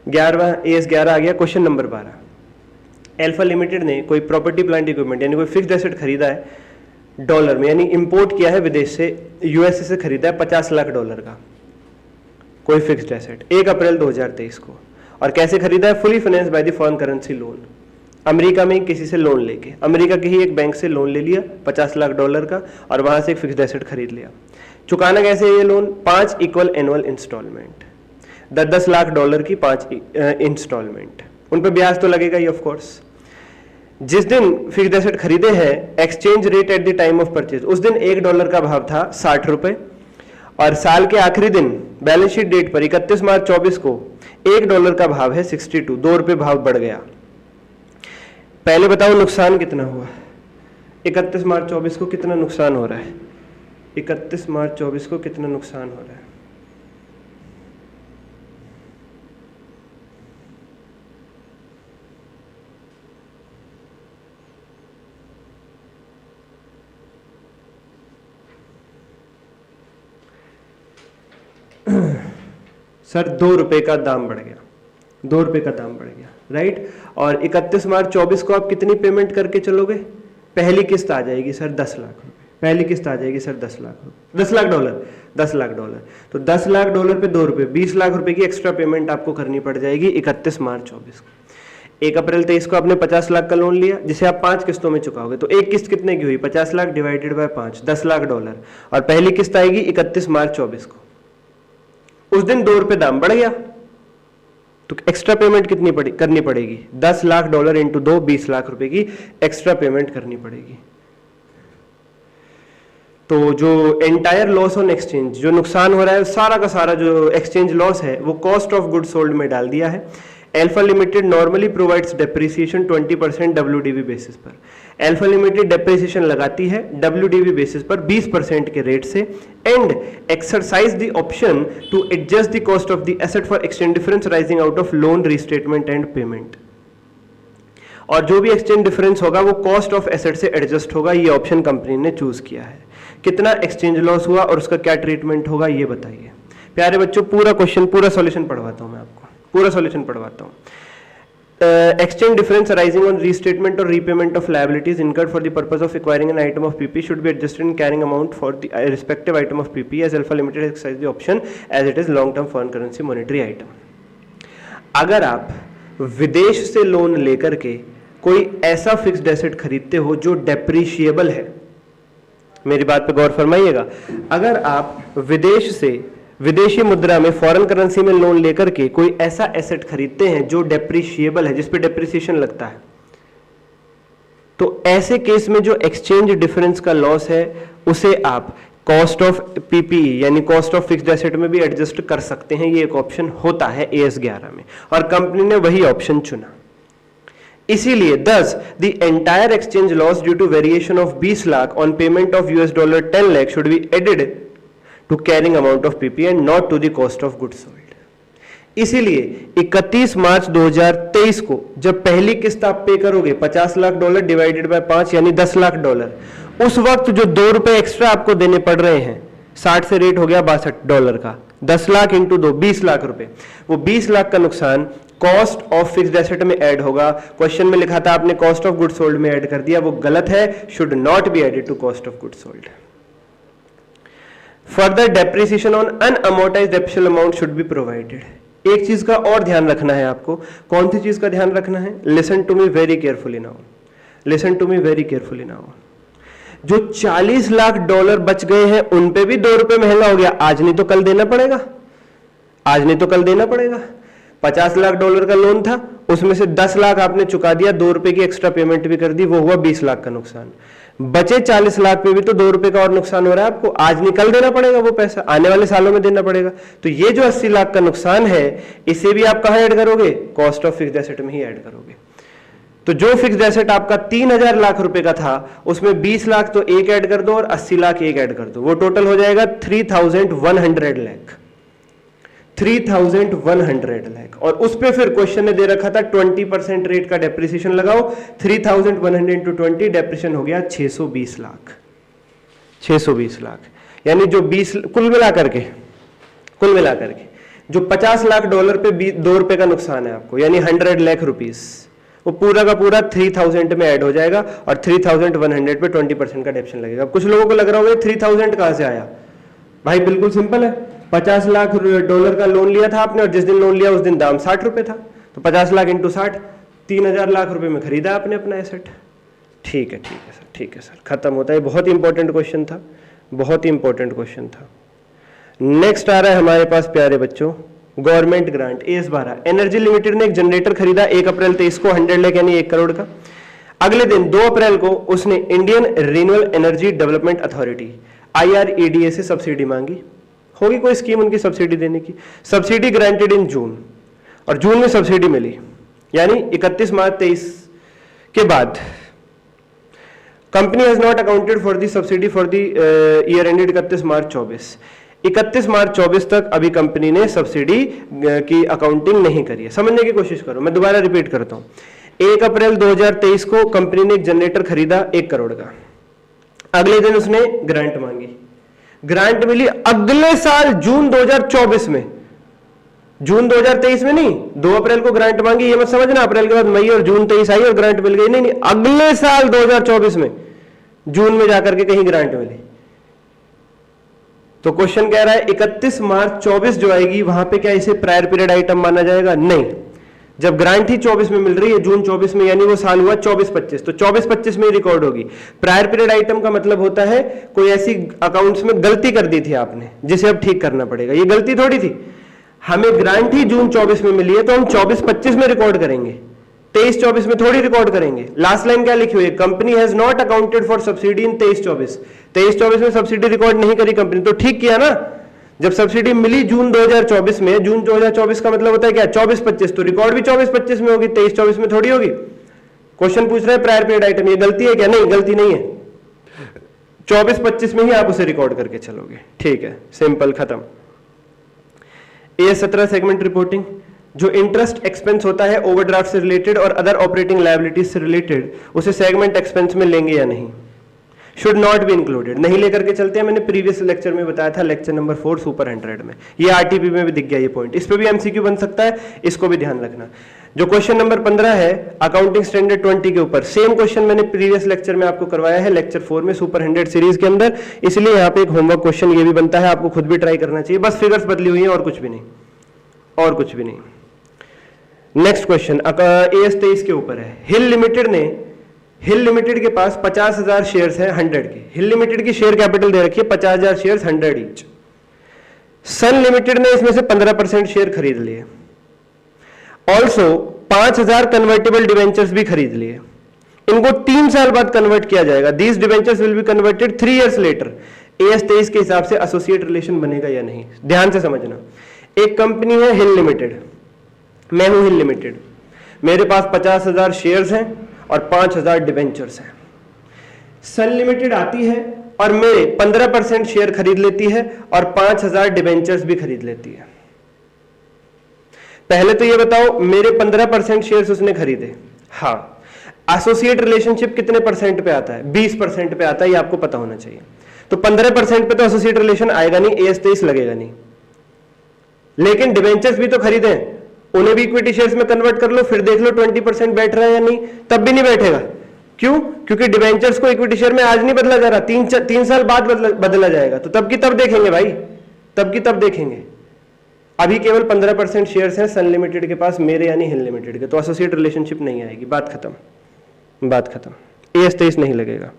11वां AS11 आ गया। क्वेश्चन नंबर 12, अल्फा लिमिटेड ने कोई प्रॉपर्टी प्लांट इक्विपमेंट यानी कोई फिक्स्ड एसेट खरीदा है डॉलर में, यानी इंपोर्ट किया है विदेश से, USA से खरीदा है $50 लाख का कोई फिक्स्ड एसेट 1 अप्रैल 2023 को, और कैसे खरीदा है? Fully finance by the foreign currency loan, America में किसी से लोन लेके, अमेरिका के ही एक बैंक से लोन ले लिया $50 लाख का, और वहां से एक फिक्स्ड एसेट खरीद लिया। चुकाना कैसे ये loan? 5 equal annual instalment, $10 lakh की 5 इंस्टॉलमेंट, उन पर ब्याज तो लगेगा ही ऑफ कोर्स। जिस दिन फिक्स्ड एसेट खरीदे हैं, exchange rate at the time of purchase, उस दिन $1 का भाव था 60 रुपए, और साल के आखिरी दिन बैलेंस शीट डेट पर 31 मार्च 24 को $1 का भाव है 62, 2 रुपए भाव बढ़ गया। पहले बताओ नुकसान कितना हुआ? 31 मार्च 24 को कितना नुकसान हो रहा है? 31 मार्च 24 को कितना नुकसान हो रहा है? सर 2 रुपए का दाम बढ़ गया, 2 रुपए का दाम बढ़ गया, राइट। और 31 मार्च 24 को आप कितनी पेमेंट करके चलोगे? पहली किस्त आ जाएगी सर 10 लाख रुपए, पहली किस्त आ जाएगी सर 10 लाख रुपए, $10 लाख, तो $10 लाख पे 2 रुपए, 20 लाख रुपए की एक्स्ट्रा पेमेंट आपको करनी पड़ जाएगी 31 मार्च 24 को। 1 अप्रैल 23 को आपने 50 लाख का लोन लिया, जिसे आप 5 किस्तों में चुकाओगे, तो एक किस्त कितने की हुई? 50 लाख डिवाइडेड बाय 5, $10 लाख, और पहली किस्त आएगी 31 मार्च 24 को। उस दिन 2 रुपए दाम बढ़ गया, तो एक्स्ट्रा पेमेंट कितनी करनी पड़ेगी? $10 लाख इंटू 2, 20 लाख रुपए की एक्स्ट्रा पेमेंट करनी पड़ेगी। तो जो एंटायर लॉस ऑन एक्सचेंज, जो नुकसान हो रहा है सारा का सारा जो एक्सचेंज लॉस है, वो कॉस्ट ऑफ गुड्स सोल्ड में डाल दिया है। Alpha limited normally provides depreciation 20% WDV basis पर। अल्फा लिमिटेड डेप्रिसिएशन लगाती है WDV बेसिस पर 20% के रेट से, and exercise the option to adjust the cost of the asset for exchange difference rising out of loan restatement and payment. और जो भी exchange difference होगा वो कॉस्ट ऑफ एसेट से एडजस्ट होगा, ये ऑप्शन कंपनी ने चूज किया है। कितना एक्सचेंज लॉस हुआ और उसका क्या ट्रीटमेंट होगा ये बताइए। प्यारे बच्चों, पूरा क्वेश्चन, पूरा सॉल्यूशन पढ़वाता हूं मैं आपको, पूरा सॉल्यूशन पढ़वाता हूं। Exchange difference arising on restatement or repayment of liabilities incurred for the purpose of acquiring an item of PP should be adjusted in carrying amount for the respective item of PP as Alpha Limited exercise the option as it is long term foreign currency monetary item। अगर आप विदेश से loan लेकर के कोई ऐसा fixed asset खरीदते हो जो डेप्रिशिएबल है, मेरी बात पे गौर फरमाइएगा, अगर आप विदेश से विदेशी मुद्रा में फॉरेन करेंसी में लोन लेकर के कोई ऐसा एसेट खरीदते हैं जो डेप्रिशिएबल है, जिस पे डेप्रिसिएशन लगता है, तो ऐसे केस में जो एक्सचेंज डिफरेंस का लॉस है उसे आप कॉस्ट ऑफ पीपीई यानी कॉस्ट ऑफ फिक्स्ड एसेट में भी एडजस्ट कर सकते हैं। ये एक ऑप्शन होता है AS11 में, और कंपनी ने वही ऑप्शन चुना। इसीलिए thus the entire exchange loss due to variation of 20 lakh on payment of $10 lakh should be added to carrying amount of PP and not to the cost of goods sold। इसीलिए 31 मार्च 2023 को जब पहली किस्त आप पे करोगे $50 लाख डिवाइडेड बाय 5 यानी $10 लाख, उस वक्त जो 2 रुपए एक्स्ट्रा आपको देने पड़ रहे हैं, 60 से रेट हो गया $62 का, 10 लाख इंटू 2 20 लाख रुपए, वो 20 लाख का नुकसान कॉस्ट ऑफ फिक्स्ड एसेट में ऐड होगा। क्वेश्चन में लिखा था आपने कॉस्ट ऑफ गुड्स सोल्ड में ऐड कर दिया, वो गलत है, should not be added to cost of goods sold. Further depreciation on unamortised special amount should be provided. एक चीज का और ध्यान रखना है आपको। कौन सी चीज का ध्यान रखना है? Listen to me very carefully now, listen to me very carefully now. जो 40 लाख डॉलर बच गए हैं उन पे भी 2 रुपए महंगा हो गया, आज नहीं तो कल देना पड़ेगा, आज नहीं तो कल देना पड़ेगा। 50 लाख डॉलर का लोन था, उसमें से 10 लाख आपने चुका दिया, 2 रुपए की एक्स्ट्रा पेमेंट भी कर दी, वो हुआ 20 लाख का नुकसान। बचे 40 लाख पे भी तो 2 रुपए का और नुकसान हो रहा है आपको, आज निकल देना पड़ेगा, वो पैसा आने वाले सालों में देना पड़ेगा। तो ये जो 80 लाख का नुकसान है, इसे भी आप कहां ऐड करोगे? कॉस्ट ऑफ फिक्स्ड एसेट में ही ऐड करोगे। तो जो फिक्स्ड एसेट आपका 3000 लाख रुपए का था, उसमें 20 लाख तो एक ऐड कर दो और 80 लाख एक ऐड कर दो, वो टोटल हो जाएगा 3100 लाख, 3100 लाख। और उस पे फिर क्वेश्चन ने दे रखा था 20% रेट का डेप्रिसिएशन लगाओ, 3100 इंटू 20 डेप्रिसिएशन हो गया 620 लाख, 620 लाख। यानी जो 20 कुल मिलाकर के जो 50 लाख डॉलर पे 2 रुपए का नुकसान है आपको, यानी 100 लाख रुपीस, वो पूरा का पूरा 3000 में ऐड हो जाएगा और 3100 पे 20% का डेप्रिसिएशन लगेगा। कुछ लोगों को लग रहा होगा 3000 कहां से आया? भाई बिल्कुल सिंपल है, 50 लाख डॉलर का लोन लिया था आपने और जिस दिन लोन लिया उस दिन दाम 60 रुपए था, तो 50 लाख इंटू 60, 3000 लाख रुपए में खरीदा आपने अपना एसेट। ठीक है सर, ठीक है सर, खत्म होता है। बहुत ही इंपॉर्टेंट क्वेश्चन था, बहुत ही इंपॉर्टेंट क्वेश्चन था। नेक्स्ट आ रहा है हमारे पास प्यारे बच्चों, government grant AS12। Energy limited ने एक जनरेटर खरीदा 1 अप्रैल 23 को 100 लाख यानी 1 करोड़ का। अगले दिन 2 अप्रैल को उसने Indian renewable energy development authority IREDA से सब्सिडी मांगी। होगी कोई स्कीम उनकी सब्सिडी देने की, सब्सिडी ग्रांटेड इन जून, और जून में सब्सिडी मिली, यानी 31 मार्च 23 के बाद company has not accounted for the subsidy for the year ended 31 मार्च 24। 31 मार्च 24 तक अभी कंपनी ने सब्सिडी की अकाउंटिंग नहीं करी है। समझने की कोशिश करो, मैं दोबारा रिपीट करता हूं। 1 अप्रैल 2023 को कंपनी ने एक जनरेटर खरीदा 1 करोड़ का। अगले दिन उसने ग्रांट मांगी, ग्रांट मिली अगले साल जून 2024 में, जून 2023 में नहीं, 2 अप्रैल को ग्रांट मांगी, ये मत समझना अप्रैल के बाद मई और जून 23 आई और ग्रांट मिल गई, नहीं, अगले साल 2024 में जून में जाकर के कहीं ग्रांट मिली। तो क्वेश्चन कह रहा है 31 मार्च 24 जो आएगी वहां पे क्या इसे प्रायर पीरियड आइटम माना जाएगा? नहीं, जब ग्रांट ही 24 में मिल रही है, जून 24 में, यानी वो साल हुआ 24-25, तो 24-25 में रिकॉर्ड होगी। प्रायर पीरियड आइटम का मतलब होता है कोई ऐसी अकाउंट्स में गलती कर दी थी आपने जिसे अब ठीक करना पड़ेगा। ये गलती थोड़ी थी, हमें ग्रांट ही जून 24 में मिली है तो हम 24-25 में रिकॉर्ड करेंगे, 23-24 में थोड़ी रिकॉर्ड करेंगे। लास्ट लाइन क्या लिखी हुई है? Company has not accounted for subsidy in 23-24। 23-24 में सब्सिडी रिकॉर्ड नहीं करी कंपनी, तो ठीक किया ना। जब सब्सिडी मिली जून 2024 में, जून 2024 का मतलब होता है क्या? 24-25, तो रिकॉर्ड भी 24-25 में होगी, 23-24 में थोड़ी होगी। क्वेश्चन पूछ रहा है प्रायर पीरियड आइटम, ये गलती है क्या? नहीं, गलती नहीं है, 24-25 में ही आप उसे रिकॉर्ड करके चलोगे। ठीक है, सिंपल, खत्म। AS17 सेगमेंट रिपोर्टिंग, जो इंटरेस्ट एक्सपेंस होता है ओवरड्राफ्ट से रिलेटेड और अदर ऑपरेटिंग लायबिलिटीज से रिलेटेड, उसे सेगमेंट एक्सपेंस में लेंगे या नहीं? शुड नॉट बी इंक्लूडेड, नहीं लेकर के चलते हैं। मैंने प्रीवियस लेक्चर में बताया था, लेक्चर नंबर 4 सुपर 100 में, ये RTP में भी दिख गया ये पॉइंट। इस पे भी MCQ बन सकता है, इसको भी ध्यान रखना। जो क्वेश्चन नंबर 15 है अकाउंटिंग स्टैंडर्ड 20 के ऊपर, सेम क्वेश्चन मैंने प्रीवियस लेक्चर में आपको करवाया है, लेक्चर 4 में सुपर 100 सीरीज के अंदर, इसलिए यहाँ पे एक होमवर्क क्वेश्चन ये भी बनता है, आपको खुद भी ट्राई करना चाहिए। बस फिगर्स बदली हुई है और कुछ भी नहीं, और कुछ भी नहीं। नेक्स्ट क्वेश्चन AS23 के ऊपर है। हिल लिमिटेड के पास 50,000 शेयर्स हैं 100 के। हिल लिमिटेड की शेयर कैपिटल दे रखी है 50,000 शेयर्स 100 ईच। सन लिमिटेड ने इसमें से 15% शेयर खरीद लिए। ऑल्सो 5,000 कन्वर्टेबल डिवेंचर्स भी खरीद लिए। इनको 3 साल बाद कन्वर्ट किया जाएगा। These debentures will be converted 3 years later. AS23 के हिसाब से एसोसिएट रिलेशन बनेगा या नहीं? ध्यान से समझना। एक कंपनी है हिल लिमिटेड, मैं हूं हिल लिमिटेड, मेरे पास 50,000 शेयर्स हैं और 5,000 डिवेंचर्स हैं। सन लिमिटेड आती है और मेरे 15% शेयर खरीद लेती है और 5,000 डिवेंचर्स भी खरीद लेती है। पहले तो ये बताओ, मेरे 15% शेयर्स उसने खरीदे, हाँ, एसोसिएट रिलेशनशिप कितने परसेंट पे आता है? 20% पे आता है, ये आपको पता होना चाहिए। तो 15% पे तो एसोसिएट रिलेशन आएगा नहीं, AS23 लगेगा नहीं। लेकिन डिवेंचर्स भी तो खरीदे, उन्हें भी इक्विटी शेयर्स में कन्वर्ट कर लो, फिर देख लो 20% बैठ रहा है या नहीं। तब भी नहीं बैठेगा, क्यों? क्योंकि डिवेंचर्स को इक्विटी शेयर में आज नहीं बदला जा रहा, 3 साल बाद बदला जाएगा। तो तब की तब देखेंगे भाई, तब की तब देखेंगे। अभी केवल 15% शेयर्स हैं सन लिमिटेड के पास, मेरे यानी हिल लिमिटेड के, तो एसोसिएट रिलेशनशिप नहीं आएगी, बात खत्म, बात खत्म। AS 23 नहीं लगेगा।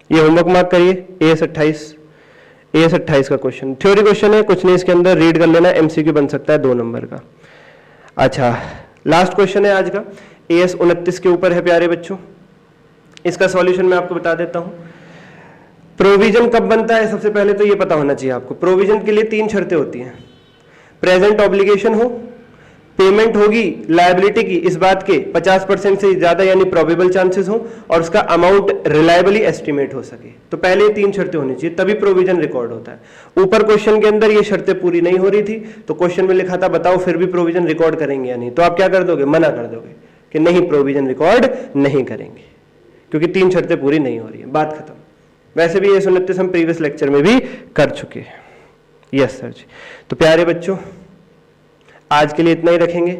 ये होमवर्क मार्क करिए, AS 28 का क्वेश्चन, थ्योरी क्वेश्चन है, कुछ नहीं इसके अंदर, रीड कर लेना, MCQ बन सकता है 2 नंबर का। अच्छा, लास्ट क्वेश्चन है आज का, AS 29 के ऊपर है प्यारे बच्चों। इसका सॉल्यूशन मैं आपको बता देता हूं। प्रोविजन कब बनता है, सबसे पहले तो ये पता होना चाहिए आपको। प्रोविजन के लिए 3 शर्तें होती हैं, प्रेजेंट ऑब्लिगेशन हो, पेमेंट होगी लायबिलिटी की इस बात के 50% से ज्यादा यानी प्रोबेबल चांसेस हो, और उसका अमाउंट रिलायबली एस्टिमेट हो सके। तो पहले 3 शर्तें होनी चाहिए, तभी प्रोविजन रिकॉर्ड होता है। ऊपर क्वेश्चन के अंदर ये शर्तें पूरी नहीं हो रही थी, तो क्वेश्चन में लिखा था बताओ फिर भी प्रोविजन रिकॉर्ड करेंगे या नहीं, तो आप क्या कर दोगे, मना कर दोगे कि नहीं प्रोविजन रिकॉर्ड नहीं करेंगे, क्योंकि 3 शर्तें पूरी नहीं हो रही है, बात खत्म। वैसे भी AS 29 हम प्रीवियस लेक्चर में भी कर चुके हैं। यस सर जी। तो प्यारे बच्चों, आज के लिए इतना ही रखेंगे,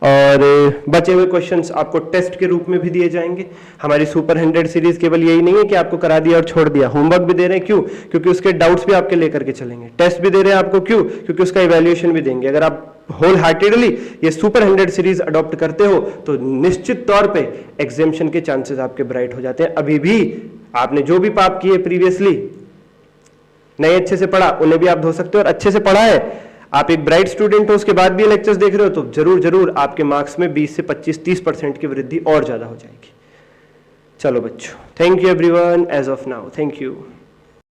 और बचे हुए क्वेश्चंस आपको टेस्ट के रूप में भी दिए जाएंगे। हमारी सुपर 100 सीरीज केवल यही नहीं है कि आपको करा दिया और छोड़ दिया, होमवर्क भी दे रहे हैं, क्यों, क्योंकि उसके डाउट्स भी आपके लेकर के चलेंगे। टेस्ट भी दे रहे हैं आपको, क्यों, क्योंकि उसका इवैल्यूएशन भी देंगे। अगर आप होल हार्टेडली ये सुपर 100 सीरीज अडॉप्ट करते हो तो निश्चित तौर पे एग्जामिनेशन के चांसेस आपके ब्राइट हो जाते हैं। अभी भी आपने जो भी पाप किए प्रीवियसली, नहीं अच्छे से पढ़ा, उन्हें भी आप धो सकते हो, और अच्छे से पढ़ा है, आप एक ब्राइट स्टूडेंट हो, उसके बाद भी लेक्चर्स देख रहे हो, तो जरूर जरूर आपके मार्क्स में 20 से 25-30% की वृद्धि और ज्यादा हो जाएगी। चलो बच्चों, thank you everyone, as of now, thank you.